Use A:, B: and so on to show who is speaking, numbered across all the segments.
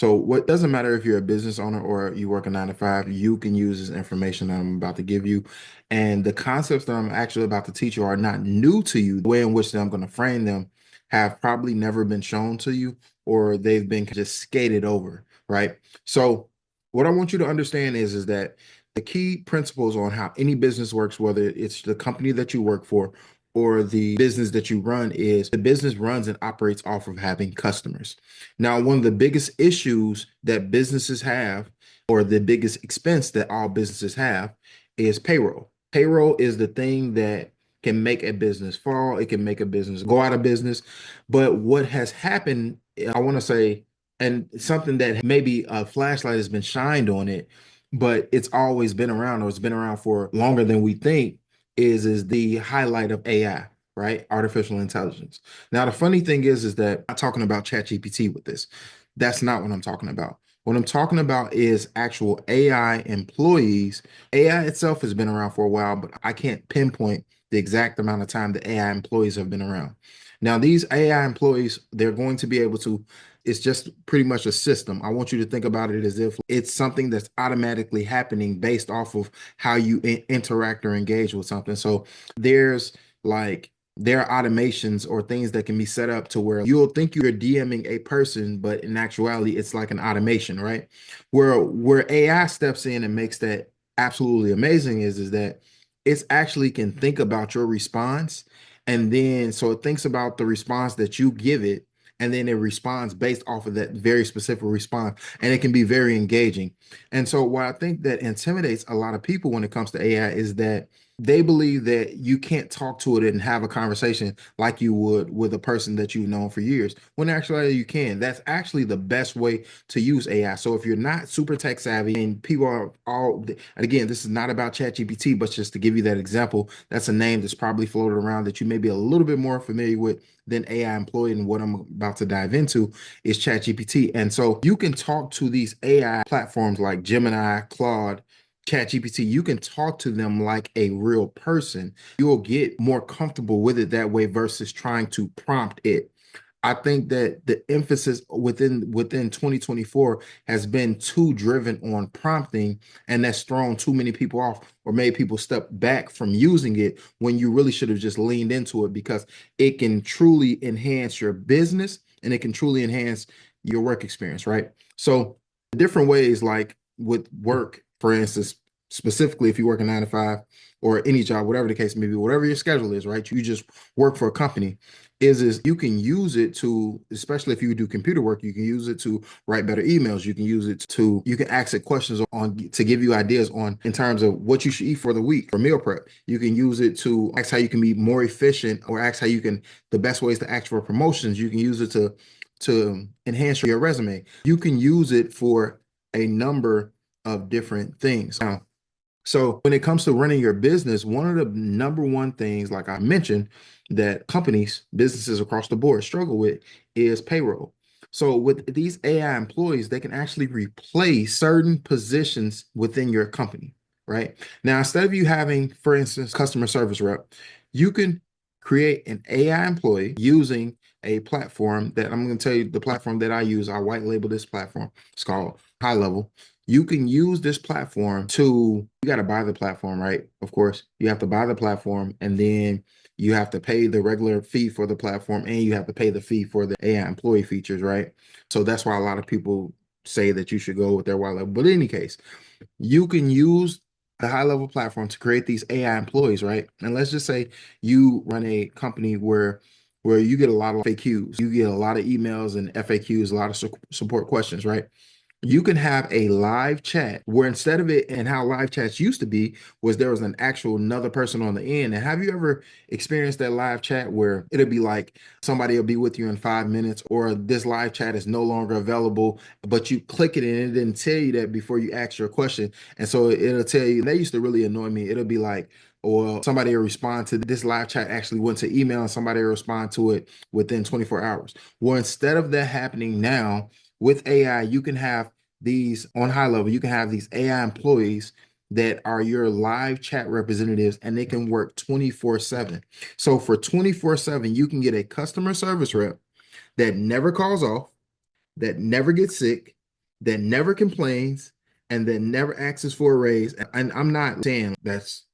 A: So what doesn't matter if you're a business owner or you work a 9 to 5, you can use this information that I'm about to give you. And the concepts that I'm actually about to teach you are not new to you. The way in which I'm going to frame them have probably never been shown to you, or they've been just skated over, right? So what I want you to understand is that the key principles on how any business works, whether it's the company that you work for or the business that you run, is the business runs and operates off of having customers. Now, one of the biggest issues that businesses have, or the biggest expense that all businesses have, is payroll. Payroll is the thing that can make a business fall, it can make a business go out of business. But what has happened, I want to say, and something that maybe a flashlight has been shined on it, but it's always been around, or it's been around for longer than we think, is the highlight of AI, right? Artificial intelligence. Now, the funny thing is that I'm not talking about ChatGPT with this. That's not what I'm talking about. What I'm talking about is actual AI employees. AI itself has been around for a while, but I can't pinpoint the exact amount of time that AI employees have been around. Now, these AI employees, they're going to be able to, it's just pretty much a system. I want you to think about it as if it's something that's automatically happening based off of how you interact or engage with something. So there's like there are automations or things that can be set up to where you'll think you're DMing a person, but in actuality, it's like an automation, right? Where AI steps in and makes that absolutely amazing is that it's actually can think about your response. And then so it thinks about the response that you give it, and then it responds based off of that very specific response. And it can be very engaging. And so what I think that intimidates a lot of people when it comes to AI is that they believe that you can't talk to it and have a conversation like you would with a person that you've known for years. When actually you can. That's actually the best way to use AI. So if you're not super tech savvy and people are all, and again, this is not about ChatGPT, but just to give you that example, that's a name that's probably floated around that you may be a little bit more familiar with than AI employee. And what I'm about to dive into is ChatGPT. And so you can talk to these AI platforms like Gemini, Claude, ChatGPT, you can talk to them like a real person. You'll get more comfortable with it that way versus trying to prompt it. I think that the emphasis within 2024 has been too driven on prompting, and that's thrown too many people off or made people step back from using it when you really should have just leaned into it because it can truly enhance your business and it can truly enhance your work experience, right? So different ways, like with work, for instance, specifically if you work a 9 to 5 or any job, whatever the case may be, whatever your schedule is, right? You just work for a company, is you can use it to, especially if you do computer work, you can use it to write better emails. You can use it to, you can ask it questions on to give you ideas on in terms of what you should eat for the week for meal prep. You can use it to ask how you can be more efficient, or ask how you can, the best ways to ask for promotions. You can use it to enhance your resume. You can use it for a number of different things. Now, so when it comes to running your business, one of the number one things, like I mentioned, that companies, businesses across the board struggle with is payroll. So with these AI employees, they can actually replace certain positions within your company, right? Now, instead of you having, for instance, customer service rep, you can create an AI employee using a platform that I'm going to tell you the platform that I use. I white label this platform. It's called GoHighLevel. You can use this platform to, you got to buy the platform, right? Of course, you have to buy the platform, and then you have to pay the regular fee for the platform, and you have to pay the fee for the AI employee features, right? So that's why a lot of people say that you should go with their white level. But in any case, you can use the high level platform to create these AI employees, right? And let's just say you run a company where you get a lot of FAQs, you get a lot of emails and FAQs, a lot of support questions, right? You can have a live chat where instead of it, and how live chats used to be was there was an actual another person on the end. And have you ever experienced that live chat where it'll be like somebody will be with you in 5 minutes, or this live chat is no longer available, but you click it and it didn't tell you that before you ask your question. And so it'll tell you, that used to really annoy me. It'll be like, or somebody will respond to this live chat actually went to email, and somebody will respond to it within 24 hours. Well, instead of that happening now, with AI, you can have these on high level, you can have these AI employees that are your live chat representatives, and they can work 24/7. So for 24/7, you can get a customer service rep that never calls off, that never gets sick, that never complains and that never asks for a raise. And I'm not saying that's,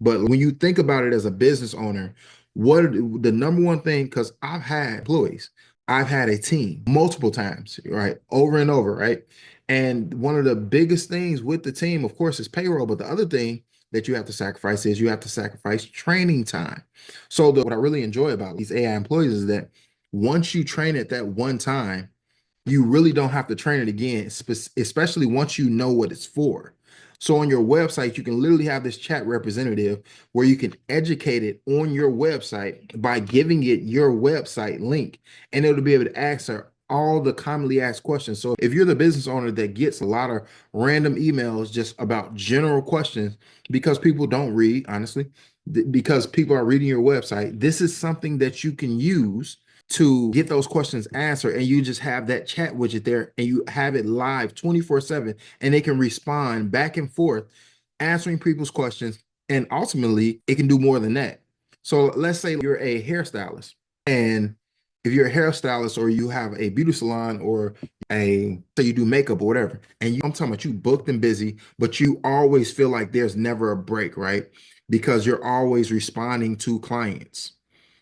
A: but when you think about it as a business owner, what are the number one thing? Because I've had employees, I've had a team multiple times, right? Over and over, right? And one of the biggest things with the team, of course, is payroll. But the other thing that you have to sacrifice is you have to sacrifice training time. So what I really enjoy about these AI employees is that once you train it that one time, you really don't have to train it again, especially once you know what it's for. So on your website, you can literally have this chat representative where you can educate it on your website by giving it your website link, and it'll be able to answer all the commonly asked questions. So if you're the business owner that gets a lot of random emails just about general questions because people don't read, honestly, because people are reading your website, this is something that you can use to get those questions answered, and you just have that chat widget there and you have it live 24/7, and they can respond back and forth answering people's questions, and ultimately it can do more than that. So let's say you're a hairstylist, and if you're a hairstylist or you have a beauty salon or a say you do makeup or whatever, and I'm talking about you booked and busy, but you always feel like there's never a break, right? Because you're always responding to clients.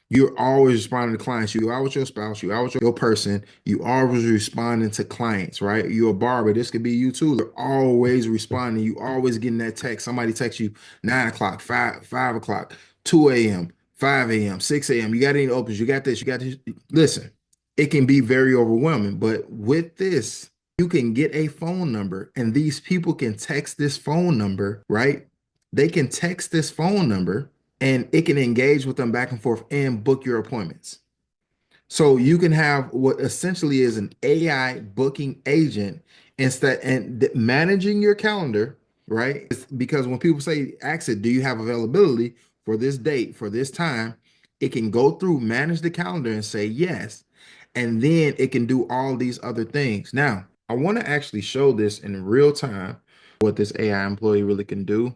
A: You're always responding to clients. You out with your spouse, you out with your person, you always responding to clients, right? You're a barber. This could be you too. You're always responding. You always getting that text. Somebody texts you 9 o'clock, 5 o'clock, 2 a.m., 5 a.m., 6 a.m. You got any opens? You got this, you got this. Listen, it can be very overwhelming, but with this, you can get a phone number and these people can text this phone number, right? They can text this phone number and it can engage with them back and forth and book your appointments. So you can have what essentially is an AI booking agent instead and managing your calendar, right? Because when people say, ask it, do you have availability for this date, for this time? It can go through, manage the calendar and say yes. And then it can do all these other things. Now, I want to actually show this in real time, what this AI employee really can do.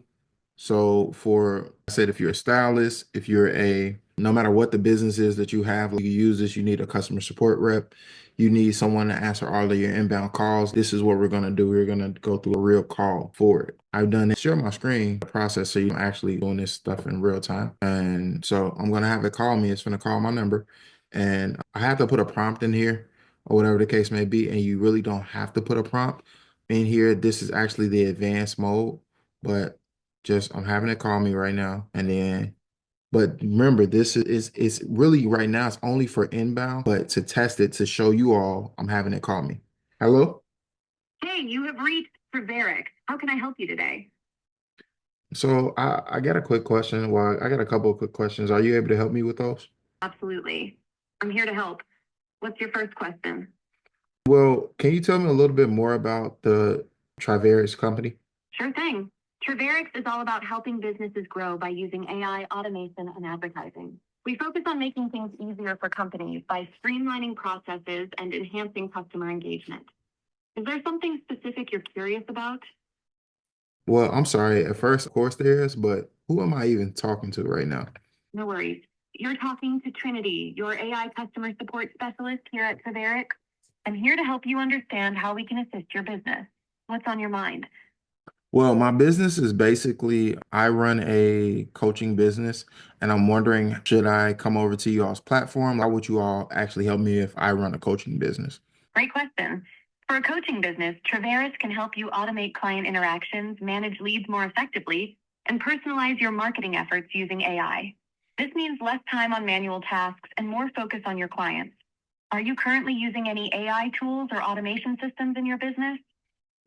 A: So for I said, if you're a stylist, if you're a no matter what the business is that you have, you use this, you need a customer support rep, you need someone to answer all of your inbound calls. This is what we're gonna do. We're gonna go through a real call for it. I've done it, share my screen process so you're actually doing this stuff in real time. And so I'm gonna have it call me. It's gonna call my number. And I have to put a prompt in here or whatever the case may be. And you really don't have to put a prompt in here. This is actually the advanced mode, but just I'm having it call me right now. And then, but remember, this is really right now, it's only for inbound, but to test it to show you all, I'm having it call me. Hello?
B: Hey, you have reached Treverick. How can I help you today?
A: So I got a quick question. Well, I got a couple of quick questions. Are you able to help me with those?
B: Absolutely. I'm here to help. What's your first question?
A: Well, can you tell me a little bit more about the Trivaris company?
B: Sure thing. Treverick is all about helping businesses grow by using AI, automation, and advertising. We focus on making things easier for companies by streamlining processes and enhancing customer engagement. Is there something specific you're curious about?
A: Well, I'm sorry. At first, of course there is, but who am I even talking to right now?
B: No worries. You're talking to Trinity, your AI customer support specialist here at Treverick. I'm here to help you understand how we can assist your business. What's on your mind?
A: Well, my business is basically I run a coaching business, and I'm wondering, should I come over to y'all's platform? How would you all actually help me if I run a coaching business?
B: Great question. For a coaching business, Traveris can help you automate client interactions, manage leads more effectively, and personalize your marketing efforts using AI. This means less time on manual tasks and more focus on your clients. Are you currently using any AI tools or automation systems in your business?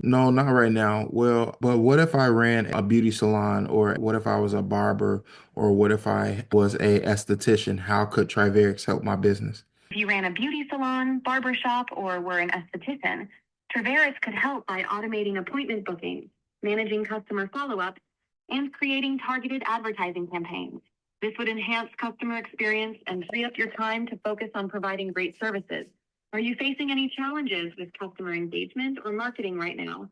A: No, not right now. Well, but what if I ran a beauty salon, or what if I was a barber, or what if I was a esthetician? How could Triverix help my business?
B: If you ran a beauty salon, barbershop, or were an esthetician, Traveris could help by automating appointment bookings, managing customer follow-ups, and creating targeted advertising campaigns. This would enhance customer experience and free up your time to focus on providing great services. Are you facing any challenges with customer engagement or marketing right now?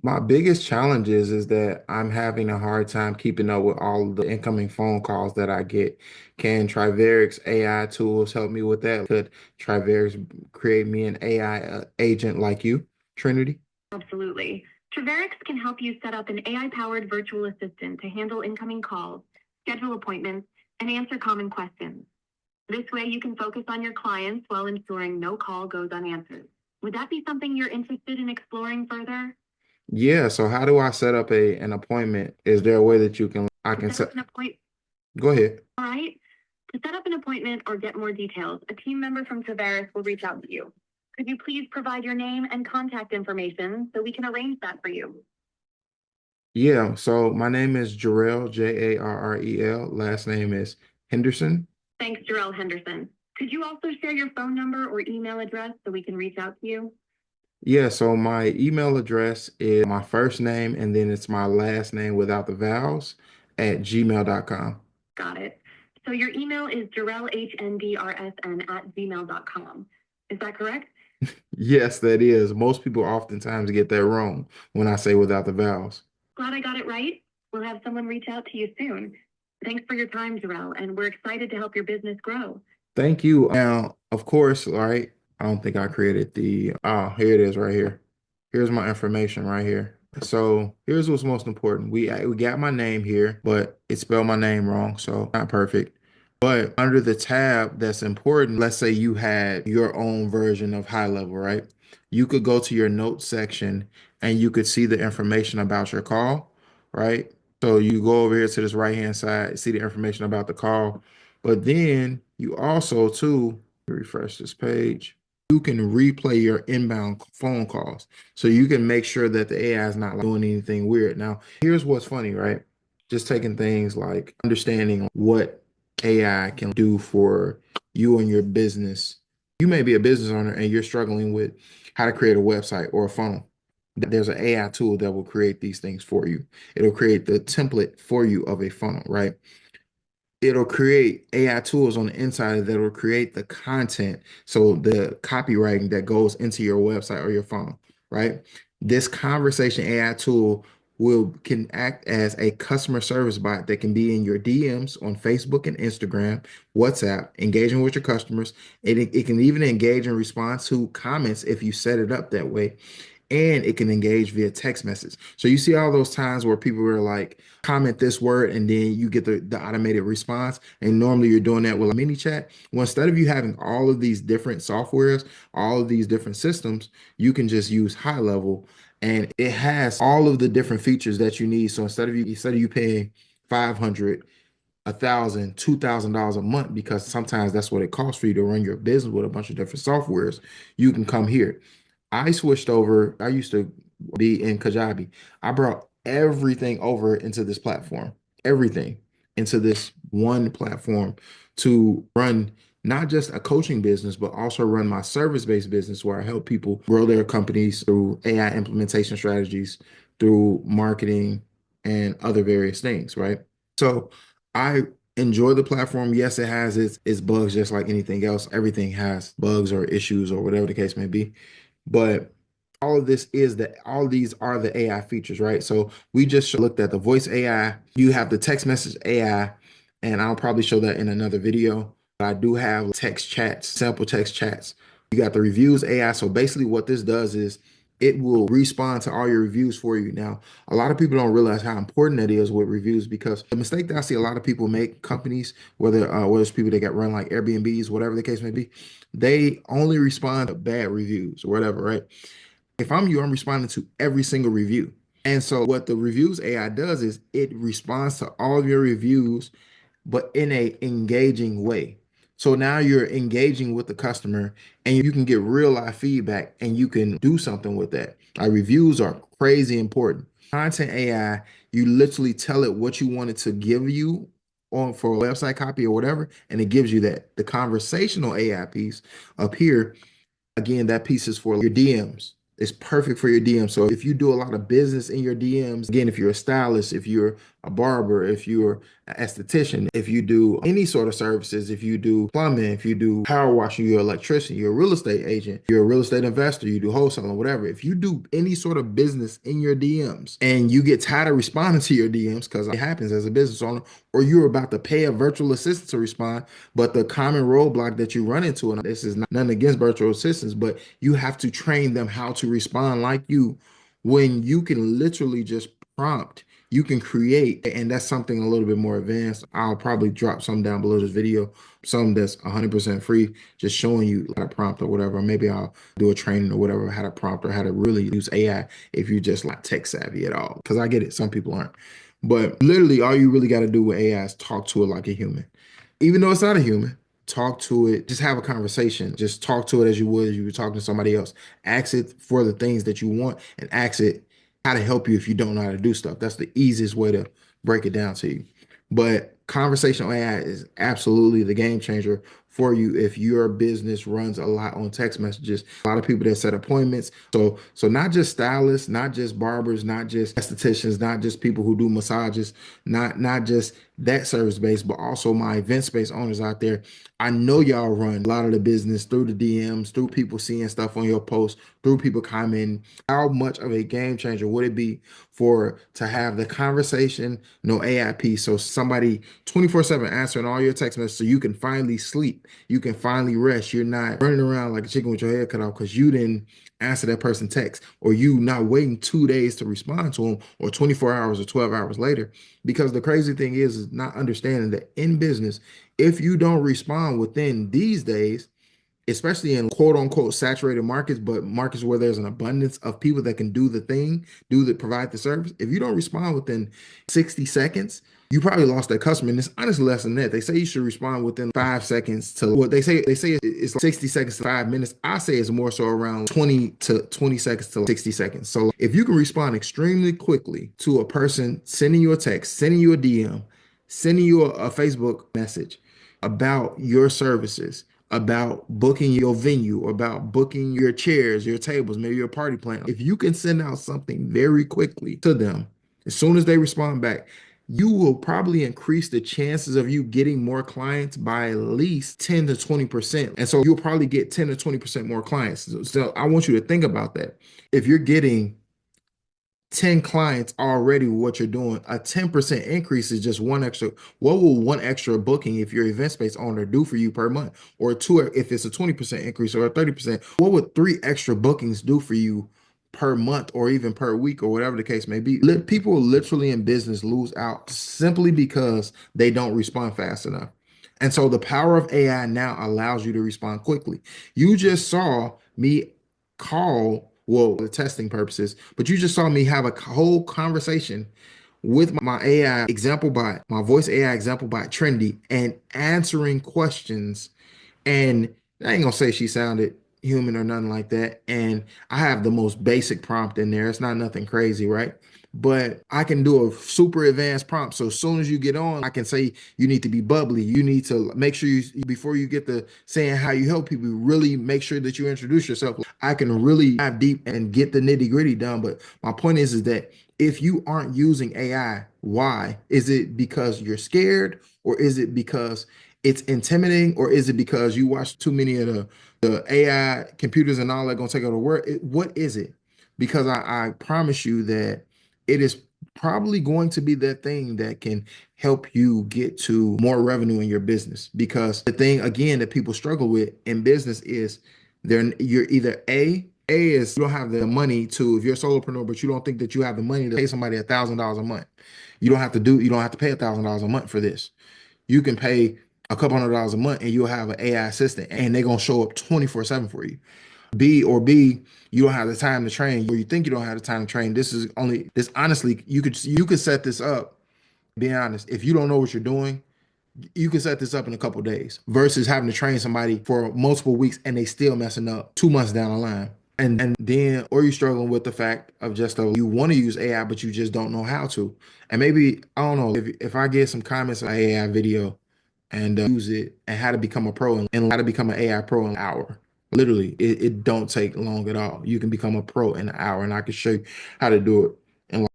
A: My biggest challenge is that I'm having a hard time keeping up with all of the incoming phone calls that I get. Can Triverix AI tools help me with that? Could Triverix create me an AI agent like you? Trinity?
B: Absolutely. Traverix can help you set up an AI-powered virtual assistant to handle incoming calls, schedule appointments, and answer common questions. This way you can focus on your clients while ensuring no call goes unanswered. Would that be something you're interested in exploring further?
A: Yeah, so how do I set up an appointment? Is there a way that I
B: To
A: can
B: set up
A: set?
B: an appointment,
A: Go ahead.
B: all right? To set up an appointment or get more details, a team member from Traverix will reach out to you. Could you please provide your name and contact information so we can arrange that for you?
A: Yeah, so my name is Jarrell, Jarrel. Last name is Henderson.
B: Thanks, Jarrell Henderson. Could you also share your phone number or email address so we can reach out to you?
A: Yeah, so my email address is my first name and then it's my last name without the vowels at gmail.com.
B: Got it. So your email is jarellhendrsn@gmail.com. Is that correct?
A: Yes, that is. Most people oftentimes get that wrong when I say without the vowels.
B: Glad I got it right. We'll have someone reach out to you soon. Thanks for your time, Jarrell, and we're excited to help your business grow.
A: Thank you. Now, of course, all right. I don't think I created here it is right here. Here's my information right here. So here's what's most important. We got my name here, but it spelled my name wrong, so not perfect. But under the tab that's important, let's say you had your own version of high level, right? You could go to your notes section and you could see the information about your call, right? So you go over here to this right-hand side, see the information about the call. But then you also too, refresh this page, you can replay your inbound phone calls. So you can make sure that the AI is not like doing anything weird. Now, here's what's funny, right? Just taking things like understanding what AI can do for you and your business. You may be a business owner and you're struggling with how to create a website or a funnel. There's an AI tool that will create these things for you. It'll create the template for you of a funnel, right? It'll create AI tools on the inside that will create the content. So the copywriting that goes into your website or your funnel, right? This conversation AI tool can act as a customer service bot that can be in your DMs on Facebook and Instagram, WhatsApp, engaging with your customers. It can even engage and respond to comments if you set it up that way, and it can engage via text message. So you see all those times where people are like, comment this word, and then you get the automated response. And normally you're doing that with a mini chat. Well, instead of you having all of these different softwares, all of these different systems, you can just use high level and it has all of the different features that you need. So instead of you paying 500, 1,000, $2,000 a month, because sometimes that's what it costs for you to run your business with a bunch of different softwares, you can come here. I switched over. I used to be in Kajabi. I brought everything over into this platform, everything into this one platform to run not just a coaching business, but also run my service-based business where I help people grow their companies through AI implementation strategies, through marketing, and other various things, right? So I enjoy the platform. Yes, it has its bugs just like anything else. Everything has bugs or issues or whatever the case may be. But all these are the AI features, right? So we just looked at the voice AI. You have the text message AI, and I'll probably show that in another video. I do have text chats, sample text chats. You got the reviews AI. So basically what this does is it will respond to all your reviews for you. Now, a lot of people don't realize how important that is with reviews, because the mistake that I see a lot of people make, companies, whether it's people that get run like Airbnbs, whatever the case may be, they only respond to bad reviews or whatever, right? If I'm you, I'm responding to every single review. And so what the reviews AI does is it responds to all of your reviews, but in a engaging way. So now you're engaging with the customer and you can get real life feedback and you can do something with that. Our reviews are crazy important. Content AI, you literally tell it what you want it to give you on for a website copy or whatever, and it gives you that. The conversational AI piece up here, again, that piece is for your DMs. It's perfect for your DMs. So if you do a lot of business in your DMs, again, if you're a stylist, if you're a barber, if you're an esthetician, if you do any sort of services, if you do plumbing, if you do power washing, you're an electrician, you're a real estate agent, you're a real estate investor, you do wholesaling, whatever. If you do any sort of business in your DMs and you get tired of responding to your DMs, because it happens as a business owner, or you're about to pay a virtual assistant to respond, but the common roadblock that you run into, and this is nothing against virtual assistants, but you have to train them how to respond like you, when you can literally just prompt, you can create, and that's something a little bit more advanced. I'll probably drop some down below this video, some that's 100% free, just showing you how to prompt or whatever. Maybe I'll do a training or whatever, how to prompt or how to really use AI if you're just like tech savvy at all. Because I get it, some people aren't. But literally, all you really got to do with AI is talk to it like a human. Even though it's not a human, talk to it, just have a conversation. Just talk to it as you would if you were talking to somebody else. Ask it for the things that you want and ask it how to help you if you don't know how to do stuff. That's the easiest way to break it down to you. But conversational AI is absolutely the game changer for you if your business runs a lot on text messages. A lot of people that set appointments. So not just stylists, not just barbers, not just estheticians, not just people who do massages, not just that service base, but also my event space owners out there. I know y'all run a lot of the business through the DMs, through people seeing stuff on your posts, through people commenting. How much of a game changer would it be for to have the conversation, no AI piece, so somebody 24/7 answering all your text messages so you can finally sleep, you can finally rest. You're not running around like a chicken with your head cut off because you didn't answer that person text, or you not waiting 2 days to respond to them, or 24 hours or 12 hours later. Because the crazy thing is not understanding that in business, if you don't respond within these days, especially in quote unquote saturated markets, but markets where there's an abundance of people that can do the thing, provide the service. If you don't respond within 60 seconds, you probably lost that customer. And it's honestly less than that. They say you should respond within 5 seconds to what they say it's like 60 seconds to 5 minutes. I say it's more so around 20 to 20 seconds to 60 seconds. So if you can respond extremely quickly to a person sending you a text, sending you a DM, sending you a Facebook message about your services, about booking your venue, about booking your chairs, your tables, maybe your party plan. If you can send out something very quickly to them, as soon as they respond back, you will probably increase the chances of you getting more clients by at least 10 to 20%. And so you'll probably get 10 to 20% more clients. So I want you to think about that. If you're getting 10 clients already with what you're doing, a 10% increase is just one extra. What will one extra booking if you're event space owner do for you per month? Or two, if it's a 20% increase or a 30%, what would three extra bookings do for you per month or even per week or whatever the case may be? People literally in business lose out simply because they don't respond fast enough. And so the power of AI now allows you to respond quickly. You just saw me call, well, the testing purposes, but you just saw me have a whole conversation with my AI example bot, my voice AI example bot, Trendy, and answering questions. And I ain't gonna say she sounded human or nothing like that. And I have the most basic prompt in there. It's not nothing crazy, right? But I can do a super advanced prompt. So as soon as you get on, I can say you need to be bubbly. You need to make sure you, before you get to saying how you help people, really make sure that you introduce yourself. I can really dive deep and get the nitty gritty done. But my point is that if you aren't using AI, why? Is it because you're scared, or is it because it's intimidating, or is it because you watch too many of the AI computers and all that gonna take over the world? What is it? Because I promise you that it is probably going to be that thing that can help you get to more revenue in your business. Because the thing again that people struggle with in business is you're either A is you don't have the money to, if you're a solopreneur, but you don't think that you have the money to pay somebody $1,000 a month. You don't have to pay $1,000 a month for this. You can pay a couple $100 a month and you'll have an AI assistant and they're gonna show up 24/7 for you. B, you don't have the time to train, or you think you don't have the time to train. This honestly, you could set this up, being honest. If you don't know what you're doing, you can set this up in a couple days versus having to train somebody for multiple weeks and they still messing up 2 months down the line. And then, or you're struggling with the fact of just you want to use AI, but you just don't know how to. And maybe, I don't know, if I get some comments on AI video and use it, and how to become a pro and how to become an AI pro in an hour. Literally, it don't take long at all. You can become a pro in an hour, and I can show you how to do it.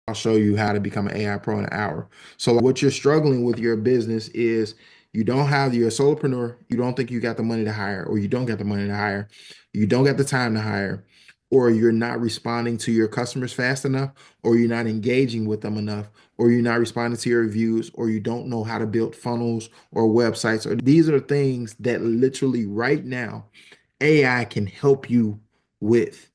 A: I'll show you how to become an AI pro in an hour. So like, what you're struggling with your business is you don't have, you're a solopreneur, you don't think you got the money to hire, or you don't got the money to hire, you don't got the time to hire, or you're not responding to your customers fast enough, or you're not engaging with them enough, or you're not responding to your reviews, or you don't know how to build funnels or websites. Or these are things that literally right now AI can help you with.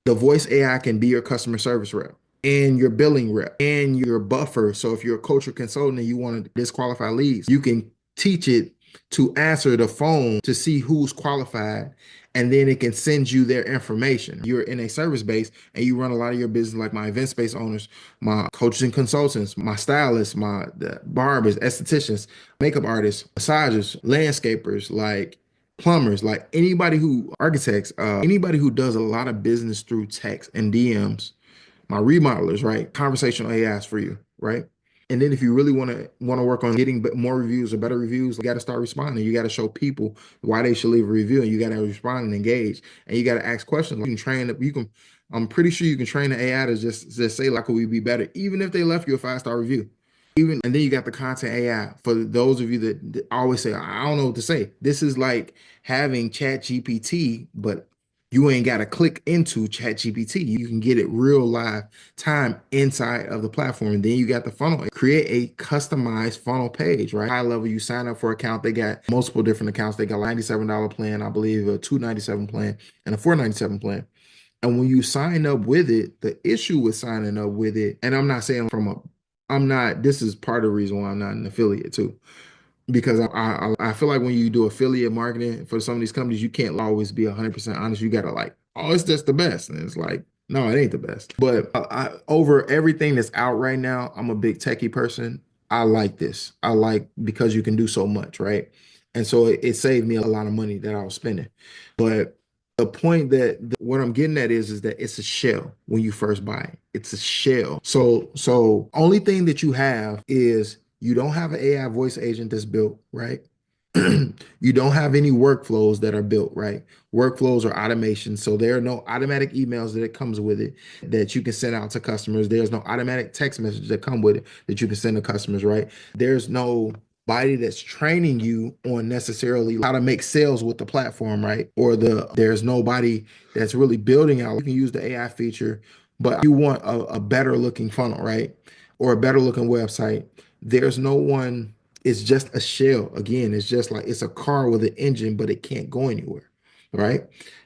A: The voice AI can be your customer service rep and your billing rep and your buffer. So if you're a coach or consultant and you want to disqualify leads, you can teach it to answer the phone to see who's qualified, and then it can send you their information. You're in a service base and you run a lot of your business, like my event space owners, my coaches and consultants, my stylists, my barbers, estheticians, makeup artists, massagers, landscapers, like plumbers, like anybody who architects, anybody who does a lot of business through text and DMs, my remodelers, right? Conversational AIs for you, right? And then if you really want to work on getting more reviews or better reviews, you got to start responding. You got to show people why they should leave a review, and you got to respond and engage, and you got to ask questions. You can train up. You can. I'm pretty sure you can train the AI to just say like, "Could we be better?" Even if they left you a 5-star review. Even and then you got the content AI for those of you that always say, "I don't know what to say." This is like having Chat GPT, but you ain't got to click into Chat GPT. You can get it real live time inside of the platform. And then you got the funnel. Create a customized funnel page, right? High level, you sign up for an account. They got multiple different accounts. They got a $97 plan, I believe, a $297 plan, and a $497 plan. And when you sign up with it, the issue with signing up with it, and I'm not saying I'm not, this is part of the reason why I'm not an affiliate too, because I feel like when you do affiliate marketing for some of these companies, you can't always be 100% honest. You got to like, oh, it's just the best. And it's like, no, it ain't the best. But over everything that's out right now, I'm a big techie person. I like this. I like because you can do so much, right? And so it saved me a lot of money that I was spending. But the point that what I'm getting at is that it's a shell when you first buy it. It's a shell. So only thing that you have is you don't have an AI voice agent that's built, right? You don't have any workflows that are built, right? Workflows or automation. So there are no automatic emails that it comes with it that you can send out to customers. There's no automatic text messages that come with it that you can send to customers, right? There's no body that's training you on necessarily how to make sales with the platform, right? Or there's nobody that's really building out. You can use the AI feature, but you want a better looking funnel, right? Or a better looking website. There's no one, it's just a shell. Again, it's just like it's a car with an engine, but it can't go anywhere, right?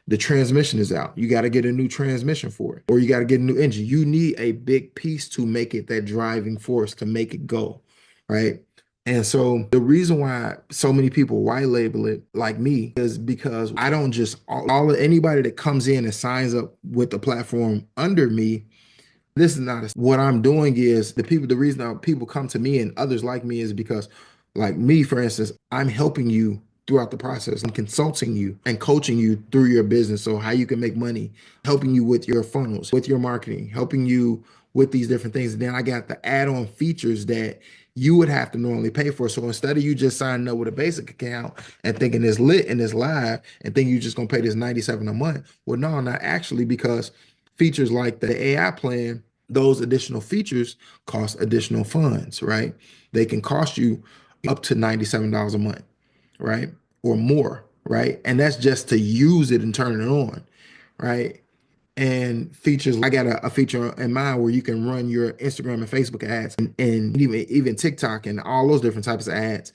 A: The transmission is out. You got to get a new transmission for it, or you got to get a new engine. You need a big piece to make it that driving force to make it go, right? And so the reason why so many people white label it like me is because I don't just all anybody that comes in and signs up with the platform under me, this is not what I'm doing is the reason that people come to me and others like me is because, like me, for instance, I'm helping you throughout the process. I'm consulting you and coaching you through your business. So how you can make money, helping you with your funnels, with your marketing, helping you with these different things. And then I got the add-on features that you would have to normally pay for. So instead of you just signing up with a basic account and thinking it's lit and it's live and thinking you're just gonna pay this 97 a month. Well, no, not actually, because features like the AI plan, those additional features cost additional funds, right? They can cost you up to $97 a month, right? Or more, right? And that's just to use it and turn it on, right? And features, I got a feature in mind where you can run your Instagram and Facebook ads and even TikTok and all those different types of ads.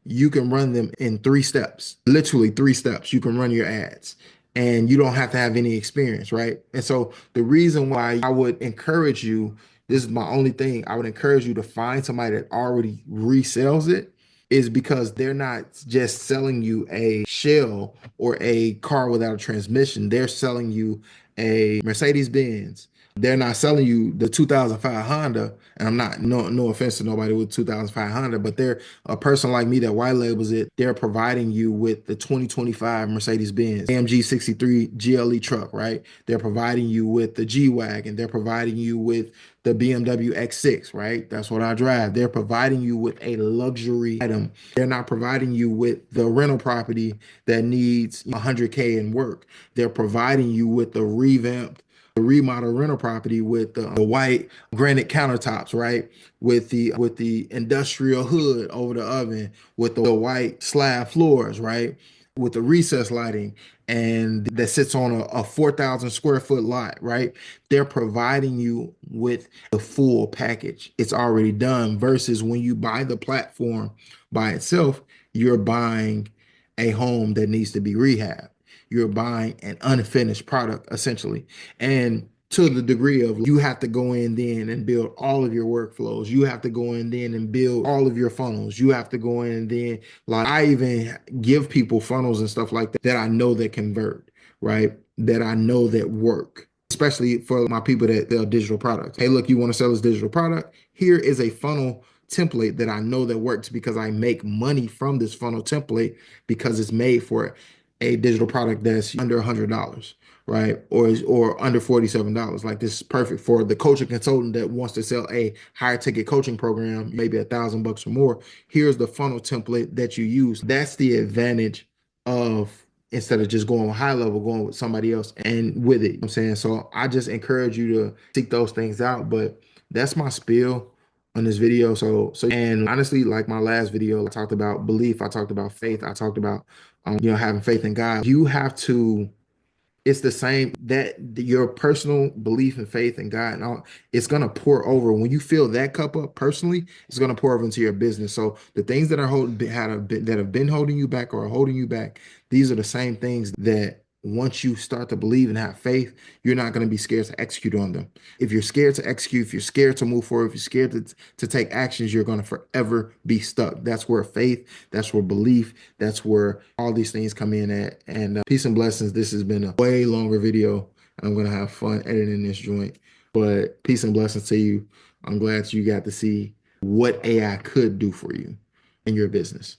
A: You can run them in 3 steps, literally 3 steps. You can run your ads and you don't have to have any experience, right? And so the reason why I would encourage you, this is my only thing, I would encourage you to find somebody that already resells it, is because they're not just selling you a shell or a car without a transmission. They're selling you a Mercedes Benz. They're not selling you the 2005 Honda. And I'm not, no offense to nobody with 2005 Honda, but they're a person like me that white labels it. They're providing you with the 2025 Mercedes Benz AMG 63 GLE truck, right? They're providing you with the G Wagon. They're providing you with the BMW X6, right? That's what I drive. They're providing you with a luxury item. They're not providing you with the rental property that needs 100K in work. They're providing you with the revamped remodel rental property with the white granite countertops, right? With the industrial hood over the oven, with the white slab floors, right? With the recess lighting, and that sits on a 4,000 square foot lot, right? They're providing you with the full package. It's already done versus when you buy the platform by itself, you're buying a home that needs to be rehabbed. You're buying an unfinished product essentially. And to the degree of you have to go in then and build all of your workflows. You have to go in then and build all of your funnels. You have to go in and then, like, I even give people funnels and stuff like that I know that convert, right? That I know that work, especially for my people that sell digital products. Hey, look, you want to sell this digital product? Here is a funnel template that I know that works because I make money from this funnel template because it's made for a digital product that's under $100, right? Or under $47. Like, this is perfect for the coach and consultant that wants to sell a higher ticket coaching program, maybe $1,000 or more. Here's the funnel template that you use. That's the advantage of, instead of just going with high level, going with somebody else and with it. You know what I'm saying? So I just encourage you to seek those things out. But that's my spiel on this video. And honestly, like my last video, I talked about belief, I talked about faith, I talked about having faith in God. You have to, it's the same, that your personal belief and faith in God and all, it's gonna pour over. When you fill that cup up personally, it's gonna pour over into your business. So the things that are that have been holding you back or are holding you back, these are the same things that once you start to believe and have faith, you're not going to be scared to execute on them. If you're scared to execute, if you're scared to move forward, if you're scared to take actions, you're going to forever be stuck. That's where faith, that's where belief, that's where all these things come in at. And peace and blessings. This has been a way longer video. I'm going to have fun editing this joint, but peace and blessings to you. I'm glad you got to see what AI could do for you in your business.